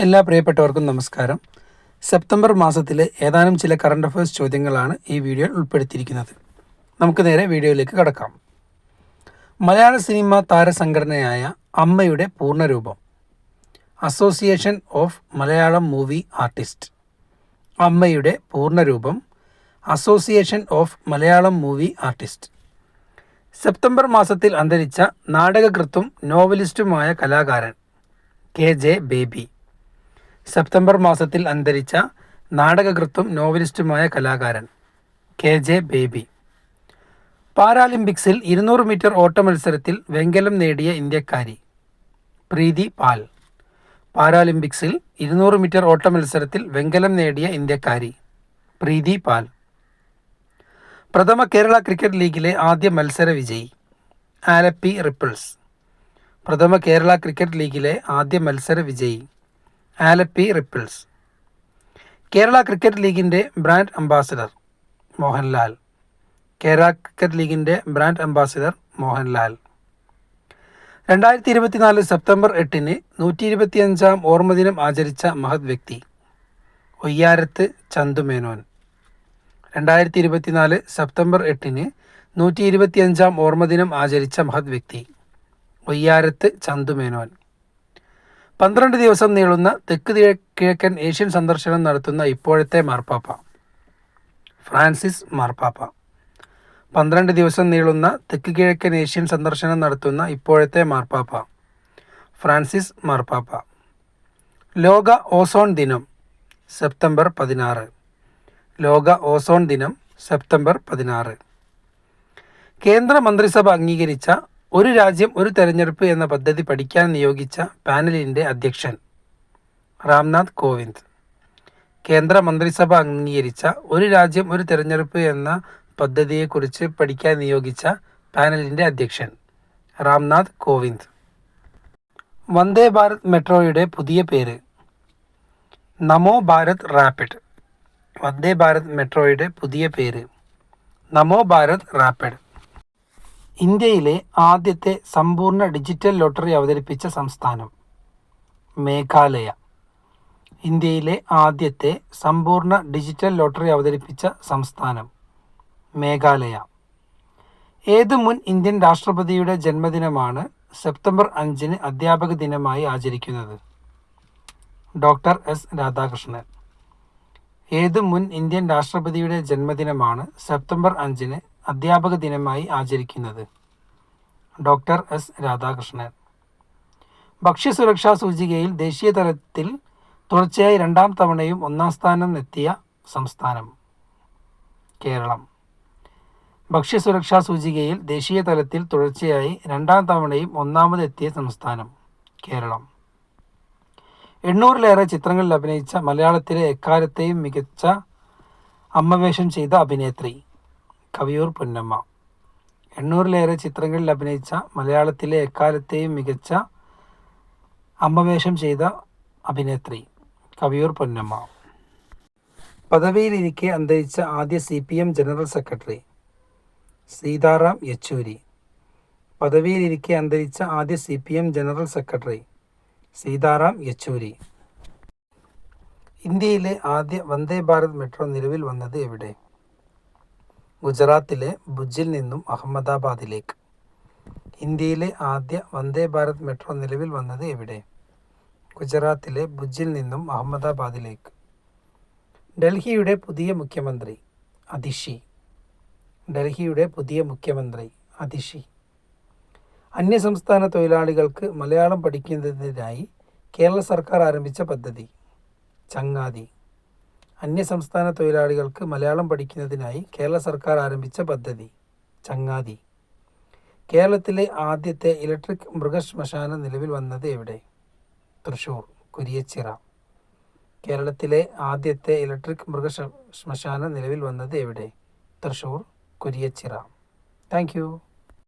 എല്ലാ പ്രിയപ്പെട്ടവർക്കും നമസ്കാരം. സെപ്റ്റംബർ മാസത്തിലെ ഏതാനും ചില കറണ്ട് അഫയേഴ്സ് ചോദ്യങ്ങളാണ് ഈ വീഡിയോയിൽ ഉൾപ്പെടുത്തിയിരിക്കുന്നത്. നമുക്ക് നേരെ വീഡിയോയിലേക്ക് കടക്കാം. മലയാള സിനിമ താരസംഘടനയായ അമ്മയുടെ പൂർണ്ണരൂപം. Association of Malayalam movie artist. അമ്മയുടെ പൂർണ്ണരൂപം association of Malayalam movie artist. September മാസത്തിൽ അന്തരിച്ച നാടകകൃത്തും നോവലിസ്റ്റുമായ കലാകാരൻ KJ ബേബി. സെപ്റ്റംബർ മാസത്തിൽ അന്തരിച്ച നാടകകൃത്തും നോവലിസ്റ്റുമായ കലാകാരൻ KJ ബേബി. പാരാലിമ്പിക്സിൽ 200 മീറ്റർ ഓട്ട മത്സരത്തിൽ വെങ്കലം നേടിയ ഇന്ത്യക്കാരി പ്രീതി പാൽ. പാരാലിമ്പിക്സിൽ 200 മീറ്റർ ഓട്ട മത്സരത്തിൽ വെങ്കലം നേടിയ ഇന്ത്യക്കാരി പ്രീതി പാൽ. പ്രഥമ കേരള ക്രിക്കറ്റ് ലീഗിലെ ആദ്യ മത്സര വിജയി ആലപ്പി റിപ്പിൾസ്. പ്രഥമ കേരള ക്രിക്കറ്റ് ലീഗിലെ ആദ്യ മത്സര വിജയി ആലപ്പി റിപ്പിൾസ്. കേരള ക്രിക്കറ്റ് ലീഗിൻ്റെ brand ambassador Mohanlal. Kerala cricket ലീഗിൻ്റെ ബ്രാൻഡ് അംബാസിഡർ മോഹൻലാൽ. 2024 സെപ്റ്റംബർ 8-ന് 125-ാം ഓർമ്മദിനം ആചരിച്ച മഹത് വ്യക്തി ഒയ്യാരത്ത് ചന്തുമേനോൻ. 2024 സെപ്റ്റംബർ 8-ന് 125-ാം ഓർമ്മദിനം ആചരിച്ച മഹത് വ്യക്തി ഒയ്യാരത്ത് ചന്തുമേനോൻ. 12 ദിവസം നീളുന്ന തെക്ക് കിഴക്കൻ ഏഷ്യൻ സന്ദർശനം നടത്തുന്ന ഇപ്പോഴത്തെ മാർപ്പാപ്പ ഫ്രാൻസിസ് മാർപ്പാപ്പ. 12 ദിവസം നീളുന്ന തെക്ക് കിഴക്കൻ ഏഷ്യൻ സന്ദർശനം നടത്തുന്ന ഇപ്പോഴത്തെ മാർപ്പാപ്പ ഫ്രാൻസിസ് മാർപ്പാപ്പ. ലോക ഓസോൺ ദിനം സെപ്റ്റംബർ 16. ലോക ഓസോൺ ദിനം സെപ്റ്റംബർ 16. കേന്ദ്ര മന്ത്രിസഭ അംഗീകരിച്ച ഒരു രാജ്യം ഒരു തെരഞ്ഞെടുപ്പ് എന്ന പദ്ധതി പഠിക്കാൻ നിയോഗിച്ച പാനലിൻ്റെ അധ്യക്ഷൻ രാംനാഥ് കോവിന്ദ്. കേന്ദ്ര മന്ത്രിസഭ അംഗീകരിച്ച ഒരു രാജ്യം ഒരു തെരഞ്ഞെടുപ്പ് എന്ന പദ്ധതിയെക്കുറിച്ച് പഠിക്കാൻ നിയോഗിച്ച പാനലിൻ്റെ അധ്യക്ഷൻ രാംനാഥ് കോവിന്ദ്. വന്ദേ ഭാരത് മെട്രോയുടെ പുതിയ പേര് നമോ ഭാരത് റാപ്പിഡ്. വന്ദേ ഭാരത് മെട്രോയുടെ പുതിയ പേര് നമോ ഭാരത് റാപ്പിഡ്. ഇന്ത്യയിലെ ആദ്യത്തെ സമ്പൂർണ്ണ ഡിജിറ്റൽ ലോട്ടറി അവതരിപ്പിച്ച സംസ്ഥാനം മേഘാലയ. ഇന്ത്യയിലെ ആദ്യത്തെ സമ്പൂർണ്ണ ഡിജിറ്റൽ ലോട്ടറി അവതരിപ്പിച്ച സംസ്ഥാനം മേഘാലയ. ഏത് മുൻ ഇന്ത്യൻ രാഷ്ട്രപതിയുടെ ജന്മദിനമാണ് സെപ്റ്റംബർ 5-ന് അധ്യാപക ദിനമായി ആചരിക്കുന്നത്? Doctor S Radhakrishnan. ഏത് മുൻ ഇന്ത്യൻ രാഷ്ട്രപതിയുടെ ജന്മദിനമാണ് സെപ്റ്റംബർ 5-ന് അധ്യാപക ദിനമായി ആചരിക്കുന്നത്? Doctor S Radhakrishnan. ഭക്ഷ്യസുരക്ഷാ സൂചികയിൽ ദേശീയ തലത്തിൽ തുടർച്ചയായി 2ാം തവണയും 1-ാം സ്ഥാനം എത്തിയ സംസ്ഥാനം കേരളം. ഭക്ഷ്യസുരക്ഷാ സൂചികയിൽ ദേശീയ തലത്തിൽ തുടർച്ചയായി 2ാം തവണയും 1-ാമത് എത്തിയ സംസ്ഥാനം കേരളം. 800-ലേറെ ചിത്രങ്ങളിൽ അഭിനയിച്ച മലയാളത്തിലെ എക്കാലത്തെയും മികച്ച അമ്മവേഷം ചെയ്ത അഭിനേത്രി കവിയൂർ പൊന്നമ്മ. 800-ലേറെ ചിത്രങ്ങളിൽ അഭിനയിച്ച മലയാളത്തിലെ എക്കാലത്തെയും മികച്ച അമ്മവേഷം ചെയ്ത അഭിനേത്രി കവിയൂർ പൊന്നമ്മ. പദവിയിലിരിക്കെ അന്തരിച്ച ആദ്യ CPM general secretary Sitaram Yechury. പദവിയിലിരിക്കെ അന്തരിച്ച ആദ്യ CPM general secretary Sitaram Yechury. ഇന്ത്യയിലെ ആദ്യ വന്ദേ ഭാരത് മെട്രോ നിലവിൽ വന്നത് എവിടെ? ഗുജറാത്തിലെ ഭുജിൽ നിന്നും അഹമ്മദാബാദിലേക്ക്. ഇന്ത്യയിലെ ആദ്യ വന്ദേ ഭാരത് മെട്രോ നിലവിൽ വന്നത് എവിടെ? ഗുജറാത്തിലെ ഭുജിൽ നിന്നും അഹമ്മദാബാദിലേക്ക്. ഡൽഹിയുടെ പുതിയ മുഖ്യമന്ത്രി അതിഷി. ഡൽഹിയുടെ പുതിയ മുഖ്യമന്ത്രി അതിഷി. അന്യസംസ്ഥാന തൊഴിലാളികൾക്ക് മലയാളം പഠിക്കുന്നതിനായി കേരള സർക്കാർ ആരംഭിച്ച പദ്ധതി ചങ്ങാതി. അന്യസംസ്ഥാന തൊഴിലാളികൾക്ക് മലയാളം പഠിക്കുന്നതിനായി കേരള സർക്കാർ ആരംഭിച്ച പദ്ധതി ചങ്ങാതി. കേരളത്തിലെ ആദ്യത്തെ ഇലക്ട്രിക് മൃഗശ്മശാനം നിലവിൽ വന്നത് എവിടെ? തൃശ്ശൂർ കുരിയച്ചിറ. കേരളത്തിലെ ആദ്യത്തെ ഇലക്ട്രിക് മൃഗശ്മശാനം നിലവിൽ വന്നത് എവിടെ? തൃശ്ശൂർ കുരിയച്ചിറ. Thank U.